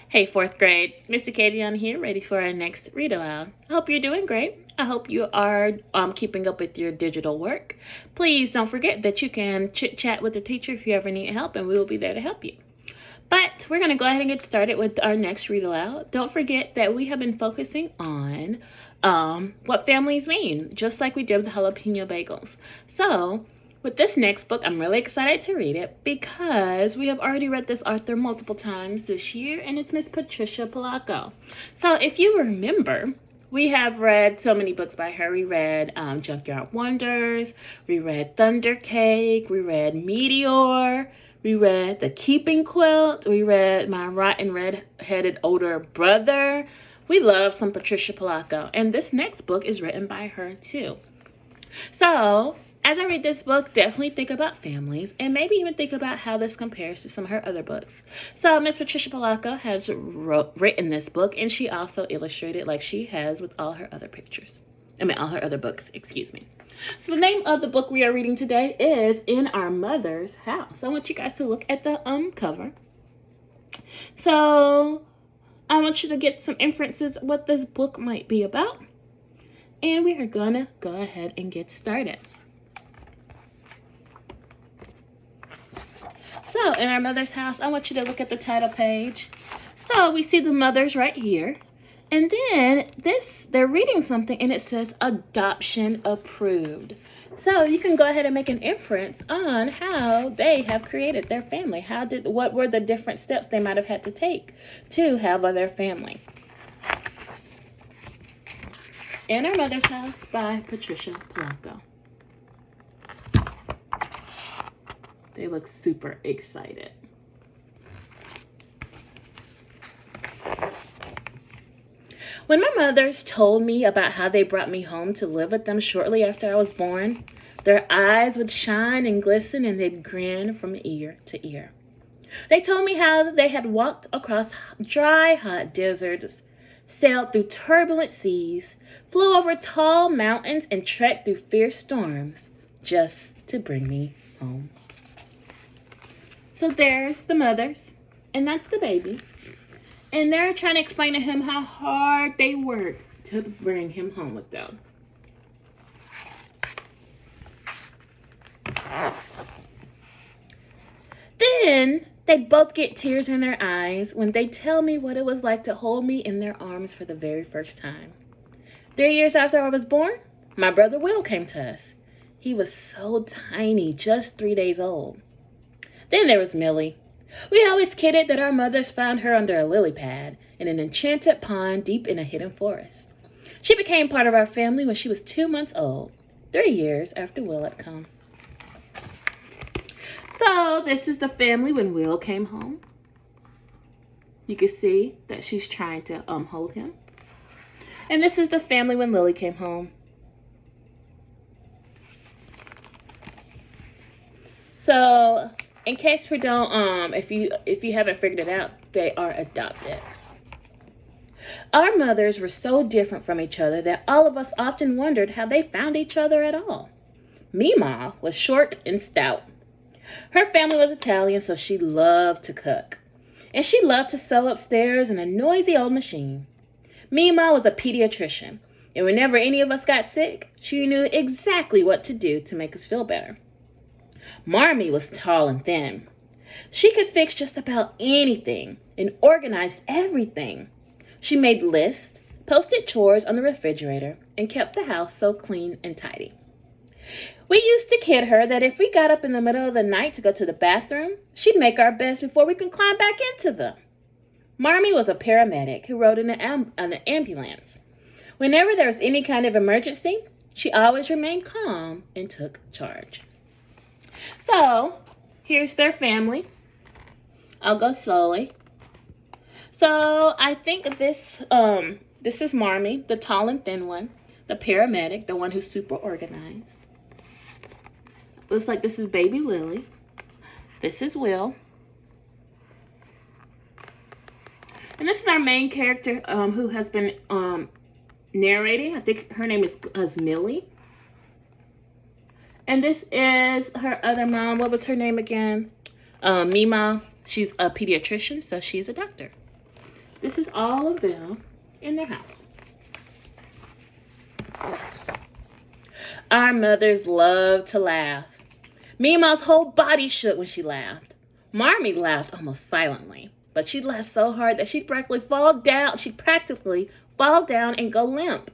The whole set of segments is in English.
Hey, fourth grade, Missy Katie on here, ready for our next read aloud. I hope you're doing great. I hope you are keeping up with your digital work. Please don't forget that you can chit chat with the teacher if you ever need help, and we will be there to help you. But we're going to go ahead and get started with our next read aloud. Don't forget that we have been focusing on what families mean, just like we did with the jalapeno bagels. So, with this next book, I'm really excited to read it because we have already read this author multiple times this year, and it's Miss Patricia Polacco. So, if you remember, we have read so many books by her. We read Junkyard Wonders, we read Thunder Cake, we read Meteor, we read The Keeping Quilt, we read My Rotten Red-Headed Older Brother. We love some Patricia Polacco, and this next book is written by her too. So, as I read this book, definitely think about families and maybe even think about how this compares to some of her other books. So, Miss Patricia Polacco has written this book, and she also illustrated like she has with all her other all her other books, excuse me. So, the name of the book we are reading today is In Our Mother's House. I want you guys to look at the cover. So, I want you to get some inferences what this book might be about. And we are gonna go ahead and get started. So, In Our Mother's House, I want you to look at the title page. So, we see the mothers right here. And then they're reading something and it says adoption approved. So, you can go ahead and make an inference on how they have created their family. What were the different steps they might have had to take to have their family. In Our Mother's House by Patricia Polacco. They look super excited. When my mothers told me about how they brought me home to live with them shortly after I was born, their eyes would shine and glisten and they'd grin from ear to ear. They told me how they had walked across dry, hot deserts, sailed through turbulent seas, flew over tall mountains, and trekked through fierce storms just to bring me home. So there's the mothers, and that's the baby. And they're trying to explain to him how hard they worked to bring him home with them. Then they both get tears in their eyes when they tell me what it was like to hold me in their arms for the very first time. 3 years after I was born, my brother Will came to us. He was so tiny, just 3 days old. Then there was Millie. We always kidded that our mothers found her under a lily pad in an enchanted pond deep in a hidden forest. She became part of our family when she was 2 months old, 3 years after Will had come. So this is the family when Will came home. You can see that she's trying to hold him. And this is the family when Lily came home. So, in case we don't, if you haven't figured it out, they are adopted. Our mothers were so different from each other that all of us often wondered how they found each other at all. Mima was short and stout. Her family was Italian, so she loved to cook. And she loved to sew upstairs in a noisy old machine. Mima was a pediatrician, and whenever any of us got sick, she knew exactly what to do to make us feel better. Marmee was tall and thin. She could fix just about anything and organize everything. She made lists, posted chores on the refrigerator, and kept the house so clean and tidy. We used to kid her that if we got up in the middle of the night to go to the bathroom, she'd make our beds before we could climb back into them. Marmee was a paramedic who rode in an ambulance. Whenever there was any kind of emergency, she always remained calm and took charge. So, here's their family. I'll go slowly. So, I think this is Marmee, the tall and thin one, the paramedic, the one who's super organized. Looks like this is baby Lily. This is Will. And this is our main character who has been narrating. I think her name is Millie. And this is her other mom. What was her name again? Mima. She's a pediatrician, so she's a doctor. This is all of them in their house. Our mothers love to laugh. Mima's whole body shook when she laughed. Marmee laughed almost silently, but she laughed so hard that she'd practically fall down and go limp.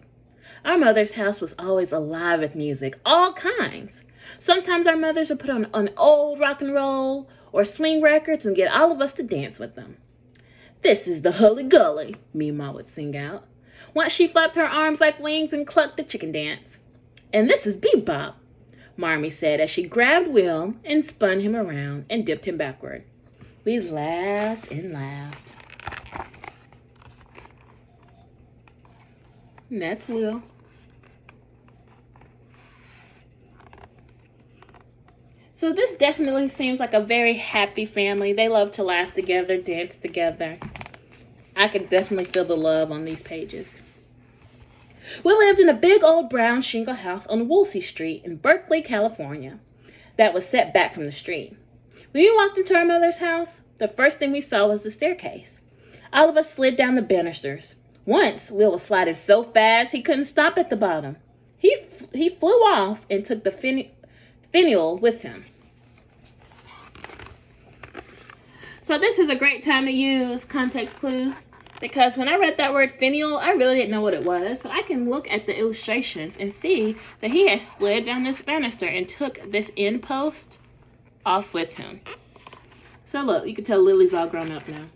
Our mother's house was always alive with music, all kinds. Sometimes our mothers would put on old rock and roll or swing records and get all of us to dance with them. "This is the Hully Gully," Mima would sing out. Once she flapped her arms like wings and clucked the chicken dance. "And this is Bebop," Marmee said as she grabbed Will and spun him around and dipped him backward. We laughed and laughed. And that's Will. So this definitely seems like a very happy family. They love to laugh together, dance together. I could definitely feel the love on these pages. We lived in a big old brown shingle house on Woolsey Street in Berkeley, California, that was set back from the street. When we walked into our mother's house, the first thing we saw was the staircase. All of us slid down the banisters. Once, Will was sliding so fast he couldn't stop at the bottom. He flew off and took the finial with him. So this is a great time to use context clues, because when I read that word finial, I really didn't know what it was, but I can look at the illustrations and see that he has slid down this banister and took this end post off with him. So look, you can tell Lily's all grown up now.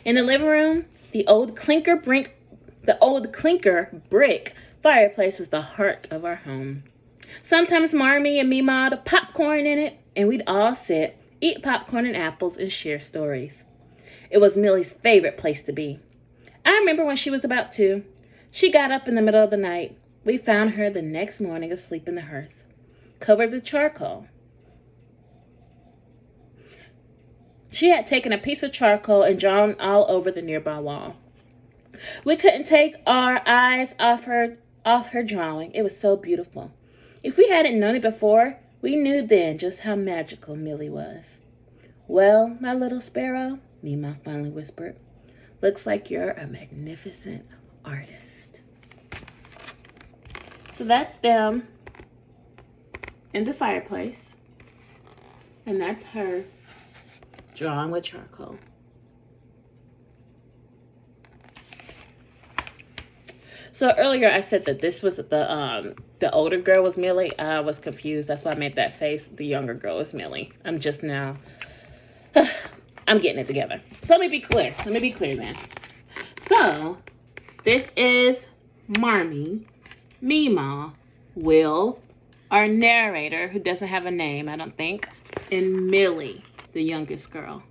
In the living room, the old clinker brick fireplace was the heart of our home. Sometimes Marmee and Mima had popcorn in it, and we'd all sit, eat popcorn and apples, and share stories. It was Millie's favorite place to be. I remember when she was about 2. She got up in the middle of the night. We found her the next morning asleep in the hearth, covered with charcoal. She had taken a piece of charcoal and drawn all over the nearby wall. We couldn't take our eyes off her drawing. It was so beautiful. If we hadn't known it before, we knew then just how magical Millie was. "Well, my little sparrow," Mima finally whispered, "looks like you're a magnificent artist." So that's them in the fireplace. And that's her drawing with charcoal. So earlier I said that this was the older girl was Millie. I was confused. That's why I made that face. The younger girl is Millie. I'm just now, I'm getting it together. So let me be clear. Man. So this is Marmee, Mima, Will, our narrator, who doesn't have a name, I don't think, and Millie, the youngest girl.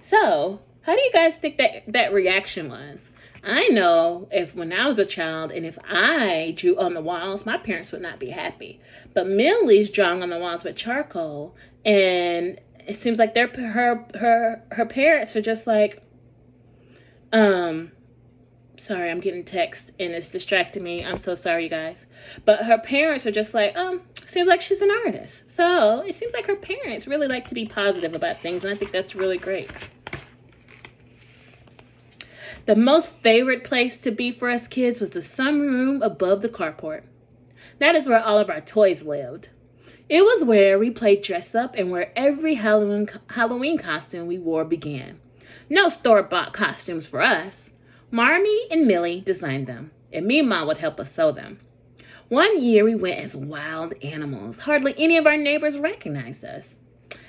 So, how do you guys think that reaction was? I know when I was a child and if I drew on the walls, my parents would not be happy. But Millie's drawing on the walls with charcoal, and it seems like her parents are just like, sorry, I'm getting text and it's distracting me. I'm so sorry, you guys. But her parents are just like, seems like she's an artist. So it seems like her parents really like to be positive about things, and I think that's really great. The most favorite place to be for us kids was the sunroom above the carport. That is where all of our toys lived. It was where we played dress up and where every Halloween costume we wore began. No store-bought costumes for us. Marmee and Millie designed them, and Mima would help us sew them. One year we went as wild animals. Hardly any of our neighbors recognized us.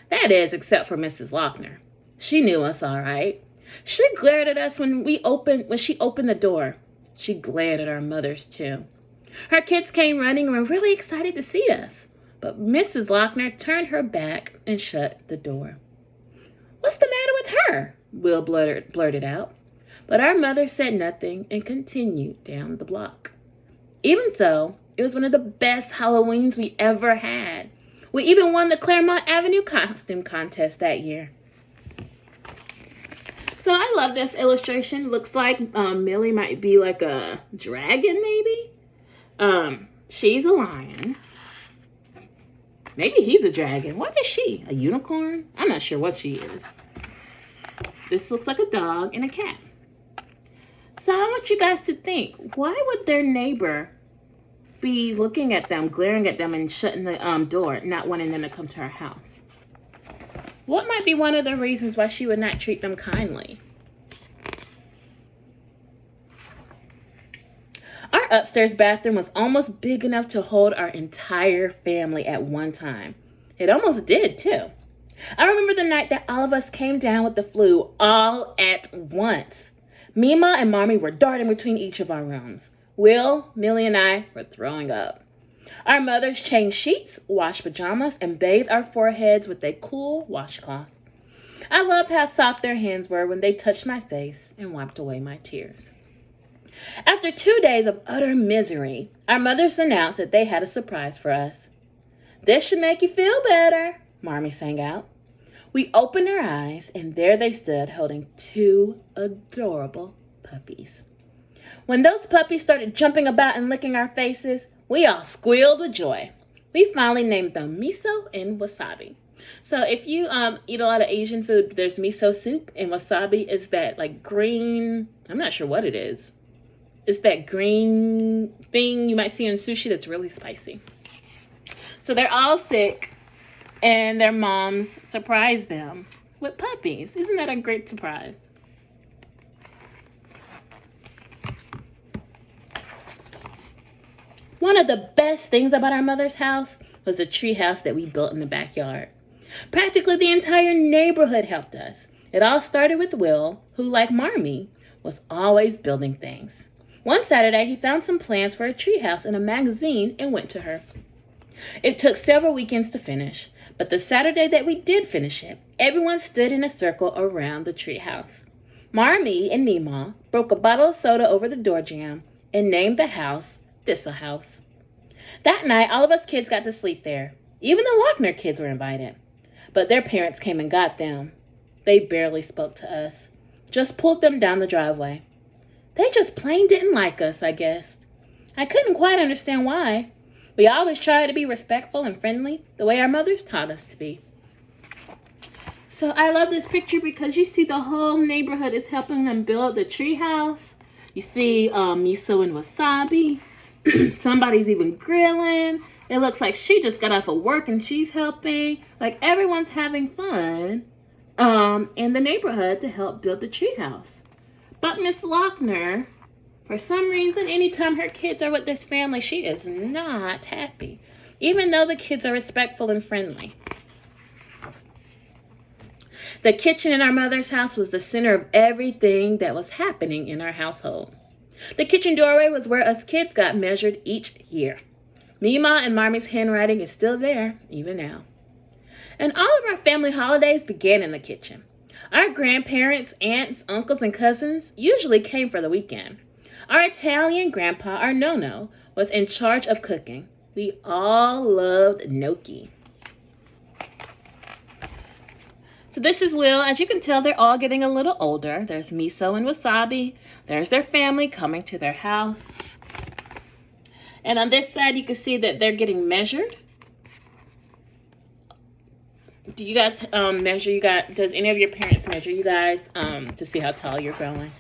That is, except for Mrs. Lochner. She knew us all right. She glared at us when she opened the door. She glared at our mothers too. Her kids came running and were really excited to see us. But Mrs. Lochner turned her back and shut the door. "What's the matter with her?" Will blurted out. But our mother said nothing and continued down the block. Even so, it was one of the best Halloweens we ever had. We even won the Claremont Avenue costume contest that year. So I love this illustration. Looks like Millie might be like a dragon, maybe. She's a lion. Maybe he's a dragon. What is she? A unicorn? I'm not sure what she is. This looks like a dog and a cat. So I want you guys to think, why would their neighbor be looking at them, glaring at them, and shutting the door, not wanting them to come to her house? What might be one of the reasons why she would not treat them kindly? Our upstairs bathroom was almost big enough to hold our entire family at one time. It almost did, too. I remember the night that all of us came down with the flu all at once. Mima and Mommy were darting between each of our rooms. Will, Millie, and I were throwing up. Our mothers changed sheets, washed pajamas, and bathed our foreheads with a cool washcloth. I loved how soft their hands were when they touched my face and wiped away my tears. After 2 days of utter misery, our mothers announced that they had a surprise for us. "This should make you feel better," Marmee sang out. We opened our eyes, and there they stood holding 2 adorable puppies. When those puppies started jumping about and licking our faces, we all squealed with joy. We finally named them Miso and Wasabi. So if you eat a lot of Asian food, there's miso soup, and wasabi is that like green, I'm not sure what it is. It's that green thing you might see in sushi that's really spicy. So they're all sick, and their moms surprised them with puppies. Isn't that a great surprise? One of the best things about our mother's house was the tree house that we built in the backyard. Practically the entire neighborhood helped us. It all started with Will, who, like Marmee, was always building things. One Saturday, he found some plans for a treehouse in a magazine and went to her. It took several weekends to finish, but the Saturday that we did finish it, everyone stood in a circle around the treehouse. Marmee and Mima broke a bottle of soda over the door jamb and named the house Thistle House. That night, all of us kids got to sleep there. Even the Lochner kids were invited. But their parents came and got them. They barely spoke to us, just pulled them down the driveway. They just plain didn't like us, I guess. I couldn't quite understand why. We always tried to be respectful and friendly, the way our mothers taught us to be. So I love this picture because you see the whole neighborhood is helping them build the treehouse. You see miso and wasabi. Somebody's even grilling. It looks like she just got off of work and she's helping. Like everyone's having fun in the neighborhood to help build the treehouse. But Miss Lochner, for some reason, anytime her kids are with this family, she is not happy, even though the kids are respectful and friendly. The kitchen in our mother's house was the center of everything that was happening in our household. The kitchen doorway was where us kids got measured each year. Mima and Marmee's handwriting is still there, even now. And all of our family holidays began in the kitchen. Our grandparents, aunts, uncles, and cousins usually came for the weekend. Our Italian grandpa, our Nono, was in charge of cooking. We all loved gnocchi. So this is Will. As you can tell, they're all getting a little older. There's Miso and Wasabi. There's their family coming to their house. And on this side, you can see that they're getting measured. Do you guys measure? Does any of your parents measure you guys to see how tall you're growing?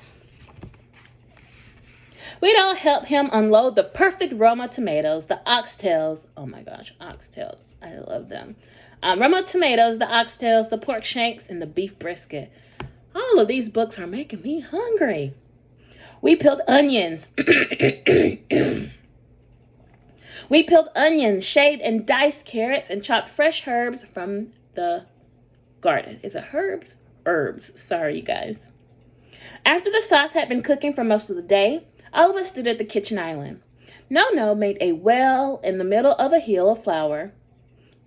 We'd all help him unload the perfect Roma tomatoes, the oxtails. Oh my gosh, oxtails. I love them. Roma tomatoes, the oxtails, the pork shanks, and the beef brisket. All of these books are making me hungry. We peeled onions. We peeled onions, shaved and diced carrots, and chopped fresh herbs from the garden. Is it herbs? Herbs. Sorry, you guys. After the sauce had been cooking for most of the day, all of us stood at the kitchen island. No made a well in the middle of a hill of flour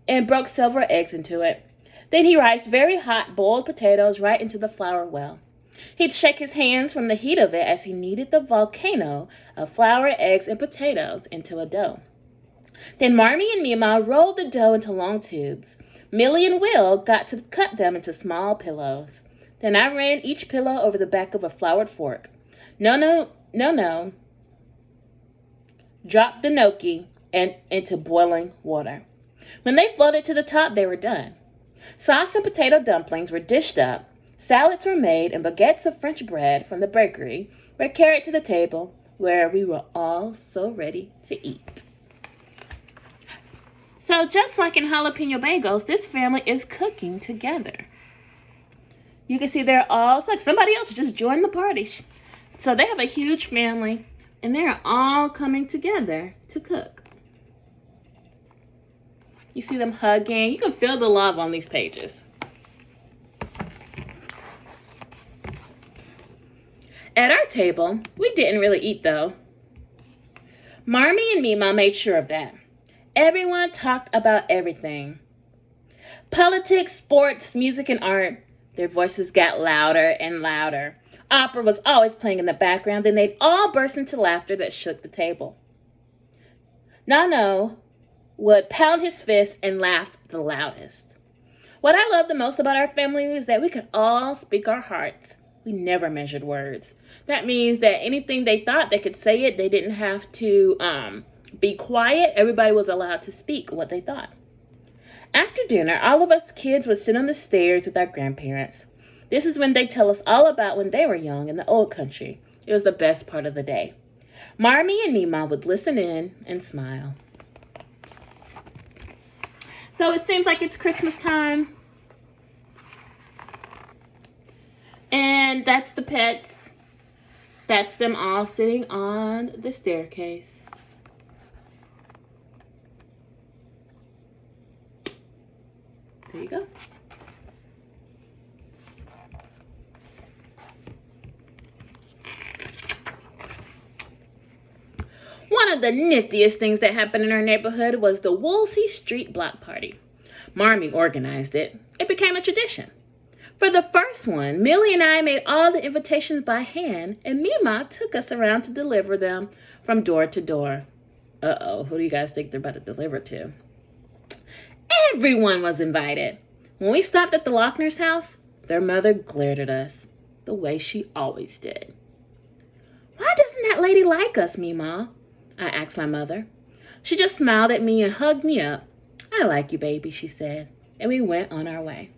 and broke several eggs into it. Then he riced very hot boiled potatoes right into the flour well. He'd shake his hands from the heat of it as he kneaded the volcano of flour, eggs, and potatoes into a dough. Then Marmee and Mima rolled the dough into long tubes. Millie and Will got to cut them into small pillows. Then I ran each pillow over the back of a floured fork. No dropped the gnocchi and into boiling water. When they floated to the top, they were done. Sauce and potato dumplings were dished up, salads were made, and baguettes of French bread from the bakery were carried to the table where we were all so ready to eat. So just like in Jalapeno Bagels, this family is cooking together. You can see they're all, it's like somebody else just joined the party. So they have a huge family, and they're all coming together to cook. You see them hugging. You can feel the love on these pages. At our table, we didn't really eat though. Marmee and Mima made sure of that. Everyone talked about everything. Politics, sports, music, and art. Their voices got louder and louder. Opera was always playing in the background, and they'd all burst into laughter that shook the table. Nano would pound his fist and laugh the loudest. What I love the most about our family is that we could all speak our hearts. We never measured words. That means that anything they thought, they could say it. They didn't have to be quiet. Everybody was allowed to speak what they thought. After dinner, all of us kids would sit on the stairs with our grandparents. This is when they tell us all about when they were young in the old country. It was the best part of the day. Marmee and Mima would listen in and smile. So it seems like it's Christmas time. And that's the pets. That's them all sitting on the staircase. There you go. One of the niftiest things that happened in our neighborhood was the Woolsey Street Block Party. Marmee organized it. It became a tradition. For the first one, Millie and I made all the invitations by hand, and Mima took us around to deliver them from door to door. Uh-oh, who do you guys think they're about to deliver to? Everyone was invited. When we stopped at the Lochner's house, their mother glared at us, the way she always did. Why doesn't that lady like us, Mima? I asked my mother. She just smiled at me and hugged me up. I like you, baby, she said, and we went on our way.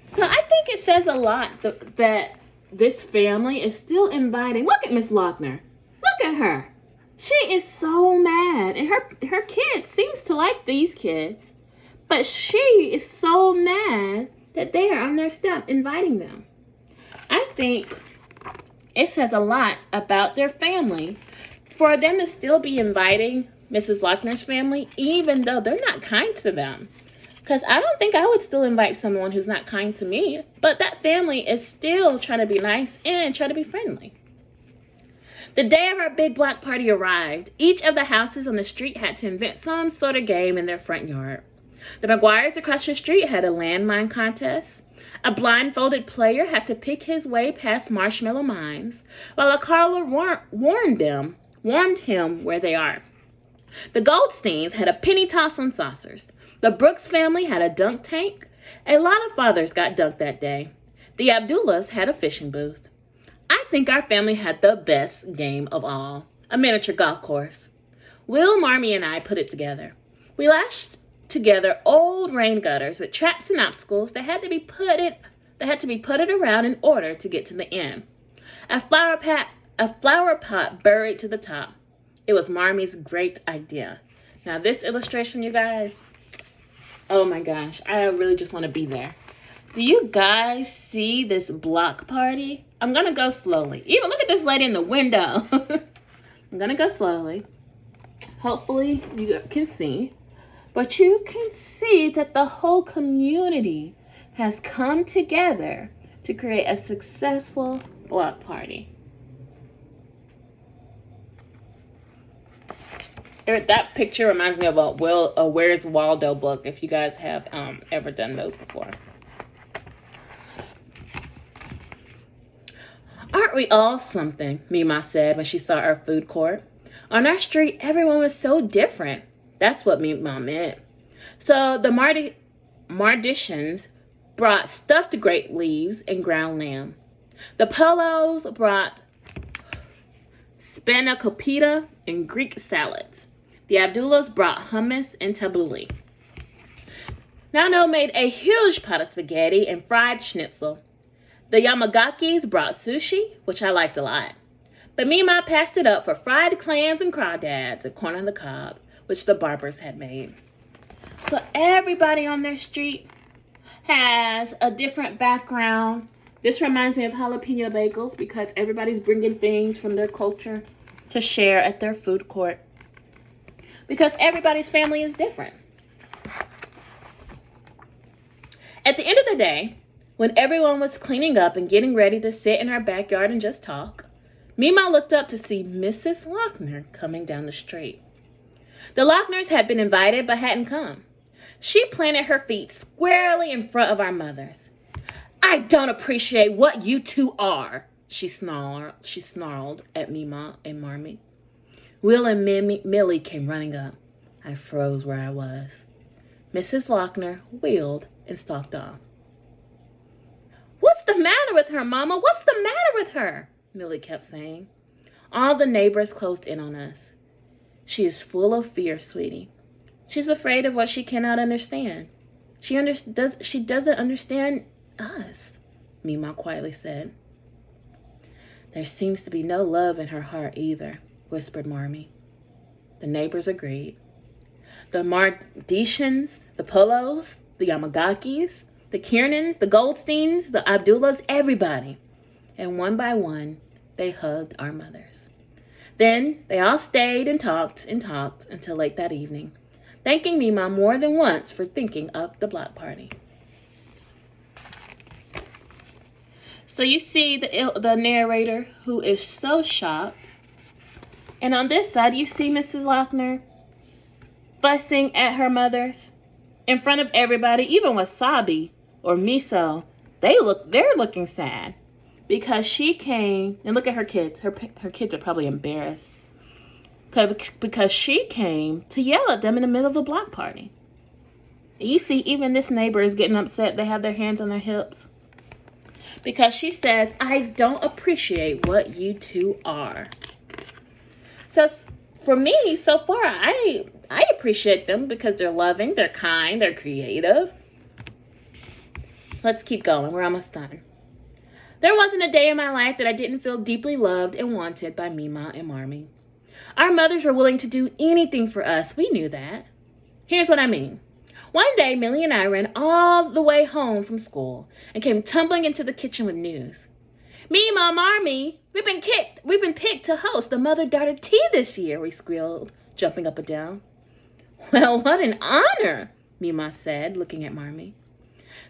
So I think it says a lot that this family is still inviting. Look at Miss Lochner. Look at her. She is so mad, and her kids seems to like these kids. But she is so mad that they are on their step inviting them. I think it says a lot about their family for them to still be inviting Mrs. Lochner's family, even though they're not kind to them. Because I don't think I would still invite someone who's not kind to me. But that family is still trying to be nice and try to be friendly. The day of our big block party arrived. Each of the houses on the street had to invent some sort of game in their front yard. The McGuires across the street had a landmine contest. A blindfolded player had to pick his way past marshmallow mines, while a caller warned him where they are. The Goldsteins had a penny toss on saucers. The Brooks family had a dunk tank. A lot of fathers got dunked that day. The Abdullahs had a fishing booth. I think our family had the best game of all, a miniature golf course. Will, Marmee, and I put it together. We lashed together old rain gutters with traps and obstacles that had to be putted around in order to get to the end. A flower pot buried to the top. It was Marmee's great idea. Now this illustration, you guys, oh my gosh, I really just want to be there. Do you guys see this block party? I'm going to go slowly. Even look at this lady in the window. I'm going to go slowly. Hopefully you can see. But you can see that the whole community has come together to create a successful block party. That picture reminds me of a Where's Waldo book, if you guys have ever done those before. Aren't we all something, Mima said when she saw our food court. On our street, everyone was so different. That's what Mima meant. So the Mardicians brought stuffed grape leaves and ground lamb. The Polos brought spanakopita, and Greek salads. The Abdullahs brought hummus and tabbouleh. Nano made a huge pot of spaghetti and fried schnitzel. The Yamagakis brought sushi, which I liked a lot. But Mima passed it up for fried clams and crawdads and corn on the cob, which the barbers had made. So everybody on their street has a different background. This reminds me of jalapeno bagels because everybody's bringing things from their culture to share at their food court. Because everybody's family is different. At the end of the day, when everyone was cleaning up and getting ready to sit in our backyard and just talk, Mima looked up to see Mrs. Lochner coming down the street. The Lochners had been invited but hadn't come. She planted her feet squarely in front of our mothers. "I don't appreciate what you two are," she snarled at Mima and Marmee. Will and Millie came running up. I froze where I was. Mrs. Lochner wheeled and stalked off. "What's the matter with her, Mama? What's the matter with her?" Millie kept saying. All the neighbors closed in on us. "She is full of fear, sweetie. She's afraid of what she cannot understand. She doesn't understand us," Mima quietly said. "There seems to be no love in her heart either," whispered Marmee. The neighbors agreed. The Mardishians, the Polos, the Yamagakis, the Kiernans, the Goldsteins, the Abdullahs, everybody. And one by one, they hugged our mothers. Then they all stayed and talked until late that evening, thanking Mima more than once for thinking of the block party. So you see the narrator who is so shocked. And on this side, you see Mrs. Lochner fussing at her mothers in front of everybody. Even Wasabi or Miso, they're looking sad because she came, and look at her kids. Her kids are probably embarrassed because she came to yell at them in the middle of a block party. You see, even this neighbor is getting upset. They have their hands on their hips because she says, "I don't appreciate what you two are." So for me, so far, I appreciate them because they're loving, they're kind, they're creative. Let's keep going. We're almost done. There wasn't a day in my life that I didn't feel deeply loved and wanted by Mima and Marmee. Our mothers were willing to do anything for us. We knew that. Here's what I mean. One day, Millie and I ran all the way home from school and came tumbling into the kitchen with news. "Mima, Marmee, we've been picked to host the mother-daughter tea this year," we squealed, jumping up and down. "Well, what an honor," Mima said, looking at Marmee.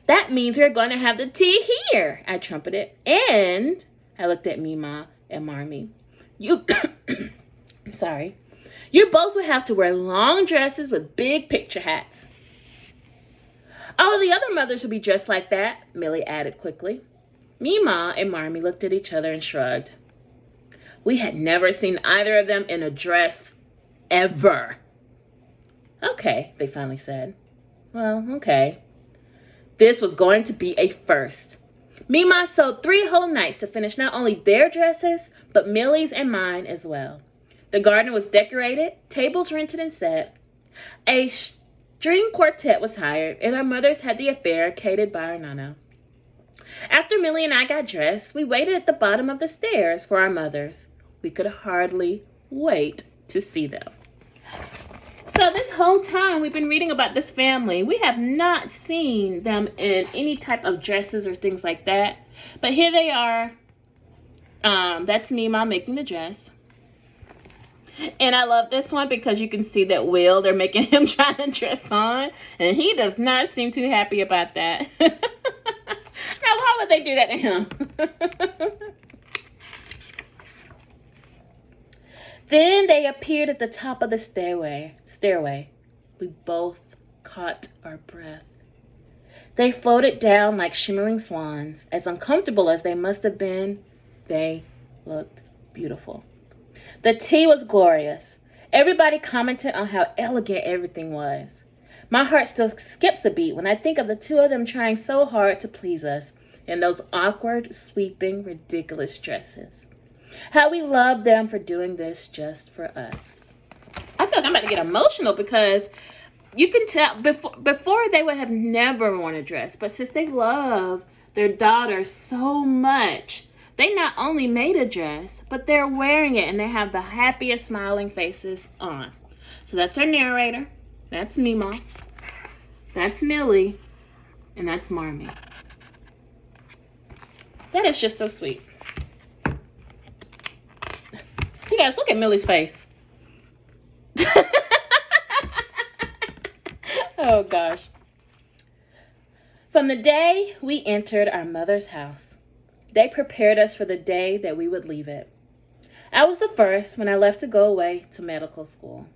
"That means we're going to have the tea here," I trumpeted. And I looked at Mima and Marmee. You both would have to wear long dresses with big picture hats. All of the other mothers would be dressed like that, Millie added quickly. Mima and Marmee looked at each other and shrugged. We had never seen either of them in a dress, ever. "Okay," they finally said. Well, okay. This was going to be a first. Mima sewed 3 whole nights to finish not only their dresses, but Millie's and mine as well. The garden was decorated, tables rented and set. A string quartet was hired, and our mothers had the affair catered by our Nana. After Millie and I got dressed, we waited at the bottom of the stairs for our mothers. We could hardly wait to see them. So this whole time we've been reading about this family, we have not seen them in any type of dresses or things like that. But here they are. That's Mima making the dress. And I love this one because you can see that they're making him try to dress on. And he does not seem too happy about that. Now, why would they do that to him? Then they appeared at the top of the stairway. We both caught our breath. They floated down like shimmering swans. As uncomfortable as they must have been, they looked beautiful. The tea was glorious. Everybody commented on how elegant everything was. My heart still skips a beat when I think of the two of them trying so hard to please us in those awkward, sweeping, ridiculous dresses. How we love them for doing this just for us. I feel like I'm about to get emotional because you can tell before they would have never worn a dress, but since they love their daughter so much, they not only made a dress, but they're wearing it and they have the happiest smiling faces on. So that's our narrator. That's Mima. That's Millie. And that's Marmee. That is just so sweet. You guys, look at Millie's face. Oh, gosh. From the day we entered our mother's house, they prepared us for the day that we would leave it. I was the first when I left to go away to medical school.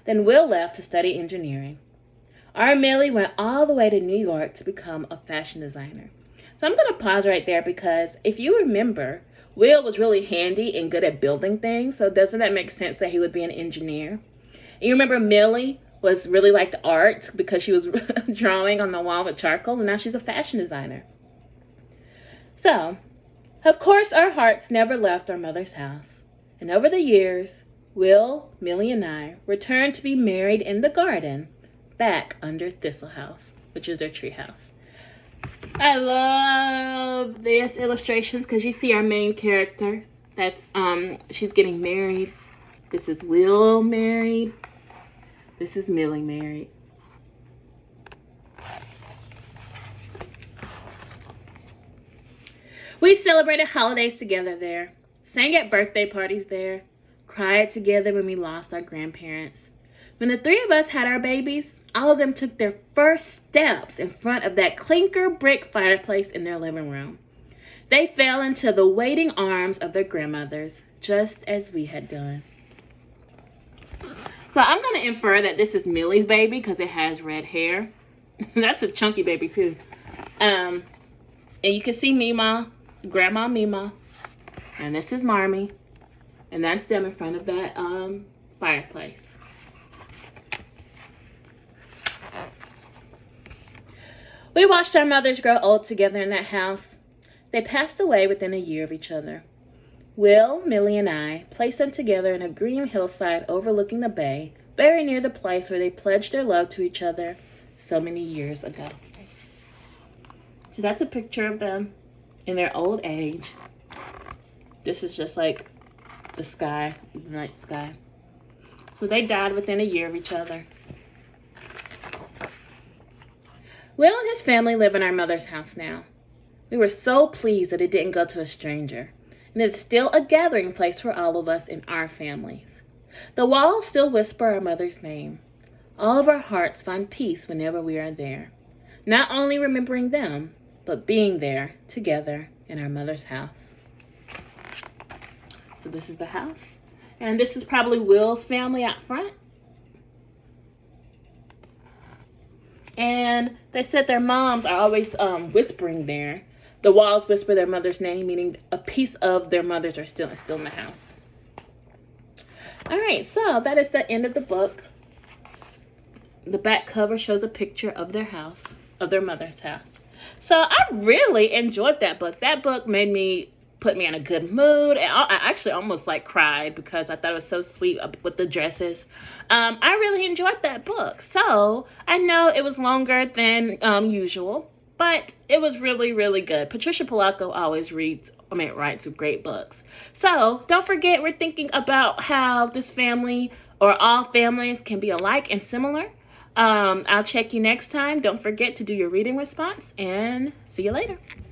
Then Will left to study engineering. Our Millie went all the way to New York to become a fashion designer. So I'm going to pause right there because if you remember, Will was really handy and good at building things. So doesn't that make sense that he would be an engineer? And you remember Millie was really liked art because she was drawing on the wall with charcoal, and now she's a fashion designer. So, of course, our hearts never left our mother's house. And over the years, Will, Millie, and I returned to be married in the garden back under Thistle House, which is their tree house. I love these illustrations because you see our main character. That's she's getting married. This is Will married. This is Millie married. We celebrated holidays together there, sang at birthday parties there, cried together when we lost our grandparents. When the three of us had our babies, all of them took their first steps in front of that clinker brick fireplace in their living room. They fell into the waiting arms of their grandmothers, just as we had done. So I'm going to infer that this is Millie's baby because it has red hair. That's a chunky baby too. And you can see Mima, Grandma Mima. And this is Marmee. And that's them in front of that fireplace. We watched our mothers grow old together in that house. They passed away within a year of each other. Will, Millie, and I placed them together in a green hillside overlooking the bay, very near the place where they pledged their love to each other so many years ago. So that's a picture of them in their old age. This is just like the sky, the night sky. So they died within a year of each other. Will and his family live in our mother's house now. We were so pleased that it didn't go to a stranger. And it's still a gathering place for all of us in our families. The walls still whisper our mother's name. All of our hearts find peace whenever we are there. Not only remembering them, but being there together in our mother's house. So this is the house. And this is probably Will's family out front. And they said their moms are always whispering there. The walls whisper their mother's name, meaning a piece of their mothers are still in the house. All right, so that is the end of the book. The back cover shows a picture of their house, of their mother's house. So I really enjoyed that book. That book put me in a good mood. And I actually almost cried because I thought it was so sweet with the dresses. I really enjoyed that book. So I know it was longer than usual. But it was really, really good. Patricia Polacco always writes great books. So don't forget, we're thinking about how this family or all families can be alike and similar. I'll check you next time. Don't forget to do your reading response and see you later.